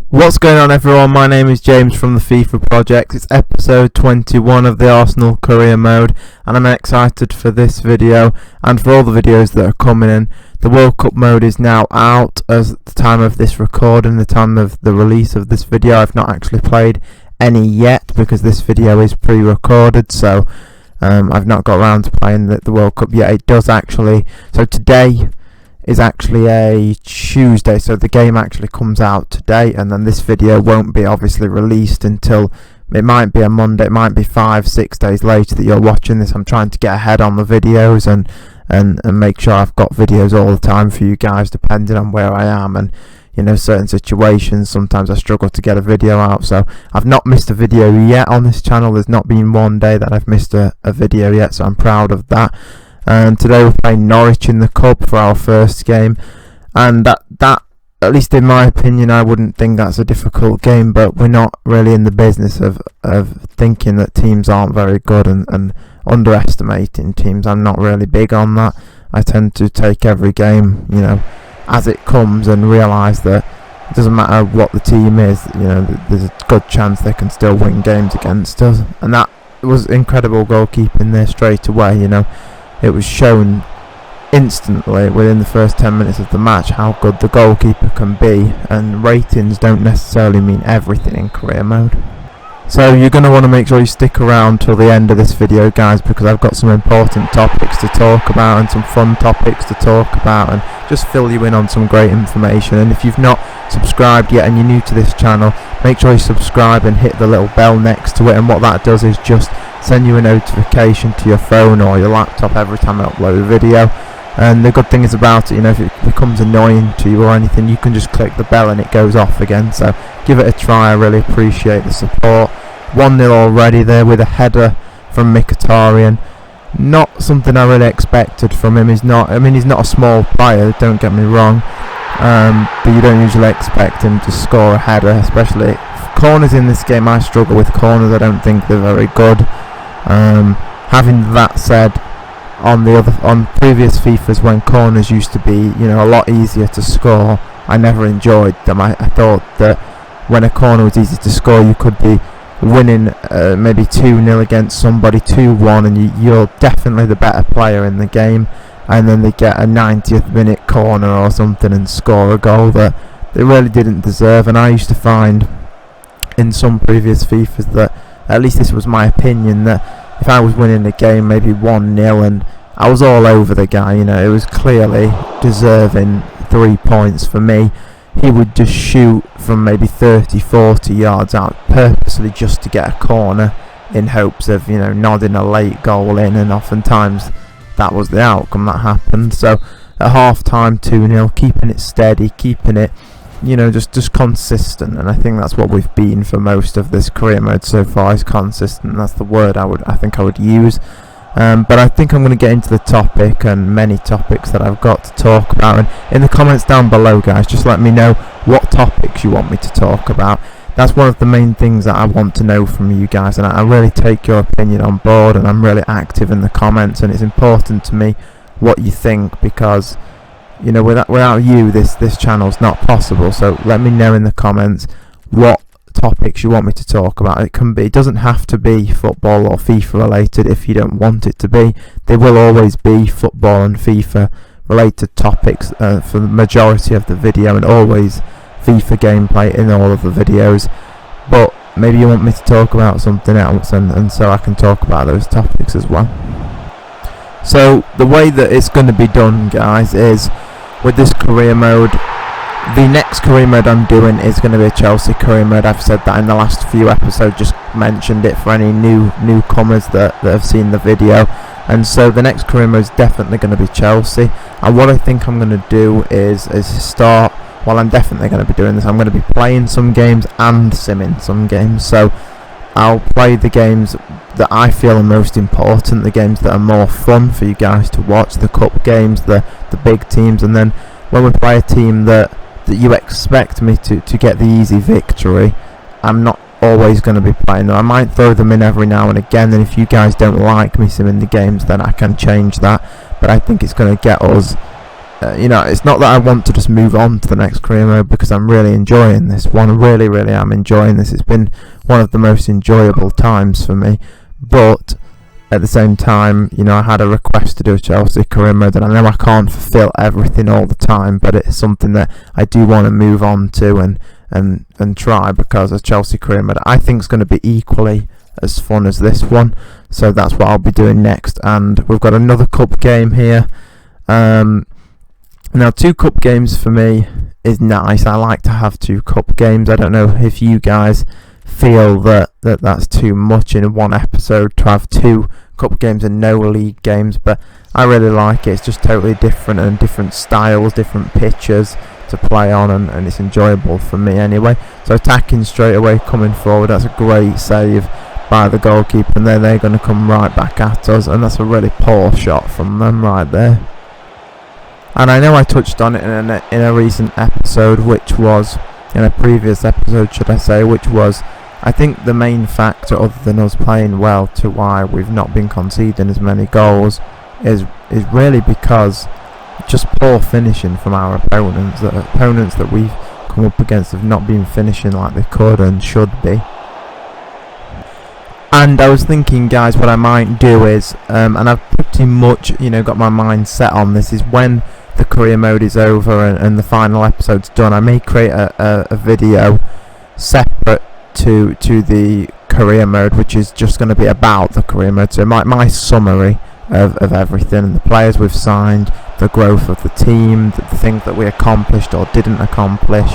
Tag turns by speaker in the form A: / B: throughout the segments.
A: What's going on, everyone? My name is James from the FIFA Projects. It's episode 21 of the Arsenal career mode, and I'm excited for this video and for all the videos that are coming in. The World Cup mode is now out as the time of this recording, the time of the release of this video. I've not actually played any yet because this video is pre-recorded, so I've not got around to playing the World Cup yet. It does actually, so today is actually a Tuesday, so the game actually comes out today, and then this video won't be obviously released until, it might be a Monday, it might be 5-6 days later that you're watching this. I'm trying to get ahead on the videos and make sure I've got videos all the time for you guys, depending on where I am and, you know, certain situations. Sometimes I struggle to get a video out, so I've not missed a video yet on this channel. There's not been one day that I've missed a video yet, so I'm proud of that. And today we're playing Norwich in the Cup for our first game, and that at least in my opinion, I wouldn't think that's a difficult game, but we're not really in the business of thinking that teams aren't very good and underestimating teams. I'm not really big on that. I tend to take every game, you know, as it comes, and realise that it doesn't matter what the team is, you know, there's a good chance they can still win games against us. And that was incredible goalkeeping there straight away, you know. It was shown instantly within the first 10 minutes of the match how good the goalkeeper can be, and ratings don't necessarily mean everything in career mode. So you're going to want to make sure you stick around till the end of this video, guys, because I've got some important topics to talk about and some fun topics to talk about, and just fill you in on some great information. And if you've not subscribed yet and you're new to this channel, make sure you subscribe and hit the little bell next to it, and what that does is just send you a notification to your phone or your laptop every time I upload a video. And the good thing is about it, you know, if it becomes annoying to you or anything, you can just click the bell and it goes off again. So give it a try. I really appreciate the support. 1-0 already there with a header from Mkhitaryan. Not something I really expected from him. He's not a small player, don't get me wrong, but you don't usually expect him to score a header, especially corners in this game. I struggle with corners. I don't think they're very good. Having that said, on previous FIFAs, when corners used to be, you know, a lot easier to score, I never enjoyed them. I thought that when a corner was easy to score, you could be winning maybe 2-0 against somebody, 2-1, and you're definitely the better player in the game, and then they get a 90th minute corner or something and score a goal that they really didn't deserve. And I used to find in some previous FIFAs that, at least this was my opinion, that if I was winning the game maybe 1-0 and I was all over the guy, you know, it was clearly deserving 3 points for me, he would just shoot from maybe 30-40 yards out purposely just to get a corner in hopes of, you know, nodding a late goal in, and oftentimes that was the outcome that happened. So at half time, 2-0, keeping it steady, keeping it, you know, just consistent, and I think that's what we've been for most of this career mode so far, is consistent. That's the word I think I would use. But I think I'm going to get into the topic, and many topics that I've got to talk about. And in the comments down below, guys, just let me know what topics you want me to talk about. That's one of the main things that I want to know from you guys, and I really take your opinion on board, and I'm really active in the comments, and it's important to me what you think, because, you know, without you, this channel's not possible. So let me know in the comments what topics you want me to talk about. It doesn't have to be football or FIFA related if you don't want it to be. There will always be football and FIFA related topics for the majority of the video, and always FIFA gameplay in all of the videos. But maybe you want me to talk about something else, and so I can talk about those topics as well. So the way that it's going to be done, guys, is with this career mode, the next career mode I'm doing is going to be a Chelsea career mode. I've said that in the last few episodes, just mentioned it for any newcomers that have seen the video. And so the next career mode is definitely going to be Chelsea. And what I think I'm going to do is start, well, I'm definitely going to be doing this, I'm going to be playing some games and simming some games. So I'll play the games that I feel are most important, the games that are more fun for you guys to watch, the cup games, the big teams, and then when we play a team that you expect me to get the easy victory, I'm not always going to be playing them. I might throw them in every now and again, and if you guys don't like me simming the games, then I can change that. But I think it's going to get us it's not that I want to just move on to the next career mode, because I'm really enjoying this one. Really am enjoying this. It's been one of the most enjoyable times for me. But at the same time, I had a request to do a Chelsea career mode, and I know I can't fulfill everything all the time, but it's something that I do want to move on to and try, because a Chelsea career mode I think is going to be equally as fun as this one. So that's what I'll be doing next. And we've got another cup game here. Now, 2 cup games for me is nice. I like to have 2 cup games. I don't know if you guys feel that's too much in one episode to have 2 cup games and no league games, but I really like it. It's just totally different, and different styles, different pitches to play on, and it's enjoyable for me anyway. So attacking straight away, coming forward, that's a great save by the goalkeeper, and then they're going to come right back at us, and that's a really poor shot from them right there. And I know I touched on it in a recent episode, which was in a previous episode, should I say, which was, I think the main factor, other than us playing well, to why we've not been conceding as many goals is really because just poor finishing from our opponents. The opponents that we've come up against have not been finishing like they could and should be. And I was thinking, guys, what I might do is, and I've pretty much, got my mind set on this, is when the career mode is over and the final episode's done, I may create a video separate to the career mode, which is just going to be about the career mode. So my summary of everything, and the players we've signed, the growth of the team, the things that we accomplished or didn't accomplish,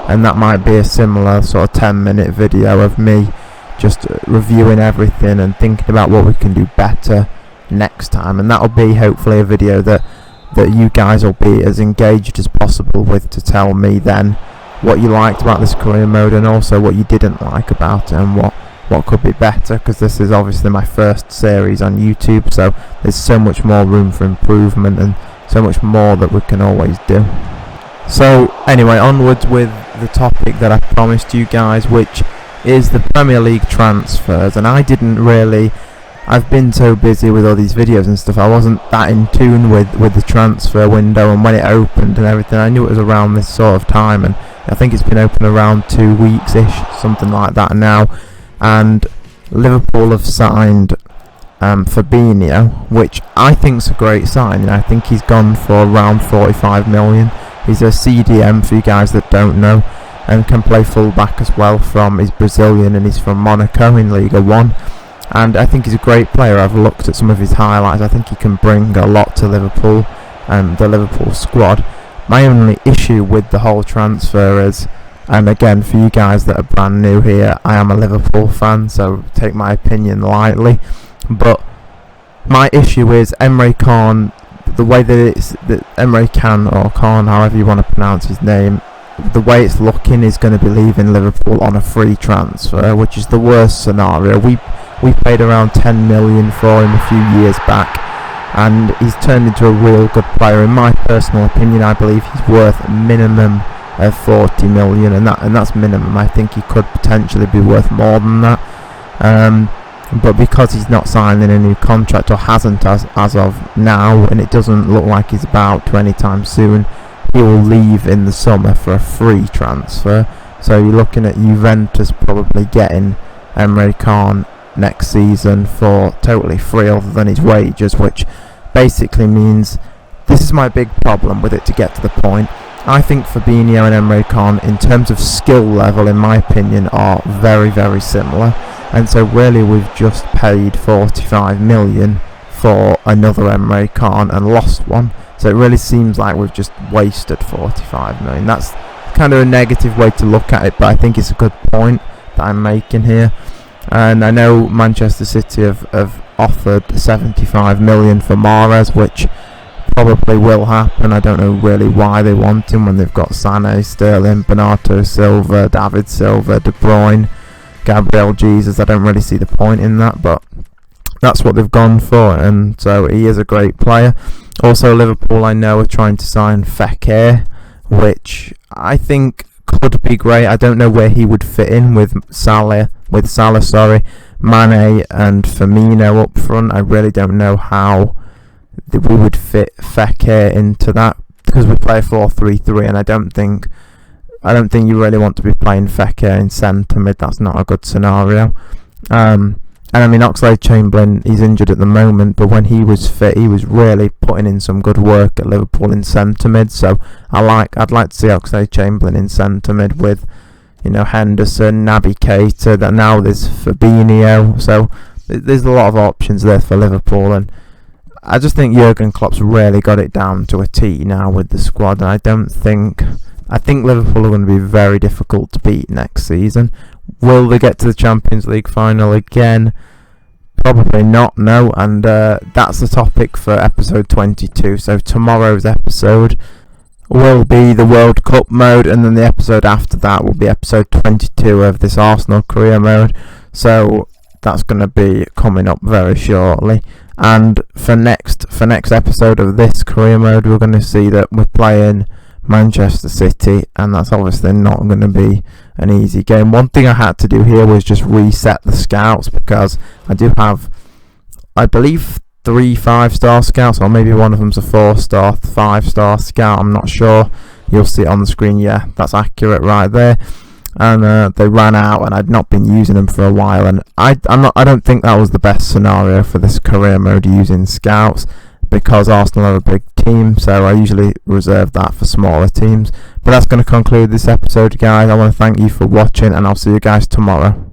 A: and that might be a similar sort of 10-minute video of me just reviewing everything and thinking about what we can do better next time. And that'll be hopefully a video that you guys will be as engaged as possible with, to tell me then what you liked about this career mode, and also what you didn't like about it, and what could be better, because this is obviously my first series on YouTube, so there's so much more room for improvement and so much more that we can always do. So anyway, onwards with the topic that I promised you guys, which is the Premier League transfers. And I've been so busy with all these videos and stuff, I wasn't that in tune with the transfer window and when it opened and everything. I knew it was around this sort of time, and I think it's been open around 2 weeks-ish, something like that now. And Liverpool have signed Fabinho, which I think's a great signing. I think he's gone for around 45 million. He's a CDM, for you guys that don't know, and can play full-back as well. He's Brazilian, and he's from Monaco in Liga 1. And I think he's a great player. I've looked at some of his highlights. I think he can bring a lot to Liverpool and the Liverpool squad. My only issue with the whole transfer is, and again, for you guys that are brand new here, I am a Liverpool fan, so take my opinion lightly. But my issue is Emre Can, the way that Emre Can, or Can, however you want to pronounce his name, the way it's looking is going to be leaving Liverpool on a free transfer, which is the worst scenario. We paid around 10 million for him a few years back, and he's turned into a real good player. In my personal opinion, I believe he's worth a minimum of 40 million, and that's minimum. I think he could potentially be worth more than that. But because he's not signing a new contract, or hasn't as of now, and it doesn't look like he's about to anytime soon, he will leave in the summer for a free transfer. So you're looking at Juventus probably getting Emre Can next season for totally free, other than his wages, which basically means, this is my big problem with it to get to the point, I think Fabinho and Emre Can, in terms of skill level, in my opinion, are very, very similar. And so really we've just paid 45 million for another Emre Can and lost one. So it really seems like we've just wasted 45 million. That's kind of a negative way to look at it, but I think it's a good point that I'm making here. And I know Manchester City have offered 75 million for Mahrez, which probably will happen. I don't know really why they want him when they've got Sané, Sterling, Bernardo Silva, David Silva, De Bruyne, Gabriel Jesus. I don't really see the point in that, but that's what they've gone for, and so he is a great player. Also, Liverpool, I know, are trying to sign CSKA, which I think could be great. I don't know where he would fit in with Salah, Mane and Firmino up front. I really don't know how we would fit CSKA into that. because we play 4-3-3, and I don't think you really want to be playing Fekir in centre mid. That's not a good scenario. And I mean, Oxlade-Chamberlain, he's injured at the moment, but when he was fit, he was really putting in some good work at Liverpool in centre mid. So I'd like to see Oxlade-Chamberlain in centre mid with, Henderson, Naby Keita. That now there's Fabinho. So there's a lot of options there for Liverpool, and I just think Jurgen Klopp's really got it down to a T now with the squad. And I think Liverpool are going to be very difficult to beat next season. Will they get to the Champions League final again? Probably not, no. And that's the topic for episode 22. So tomorrow's episode will be the World Cup mode, and then the episode after that will be episode 22 of this Arsenal career mode. So that's going to be coming up very shortly. And for next episode of this career mode, we're going to see that we're playing Manchester City, and that's obviously not going to be an easy game. One thing I had to do here was just reset the scouts, because I do have, I believe, 3 5-star scouts, or maybe one of them's a 4-star, 5-star scout. I'm not sure. You'll see it on the screen. Yeah, that's accurate right there. And they ran out, and I'd not been using them for a while. And I don't think that was the best scenario for this career mode, using scouts, because Arsenal are a big team, so I usually reserve that for smaller teams. But that's going to conclude this episode, guys. I want to thank you for watching, and I'll see you guys tomorrow.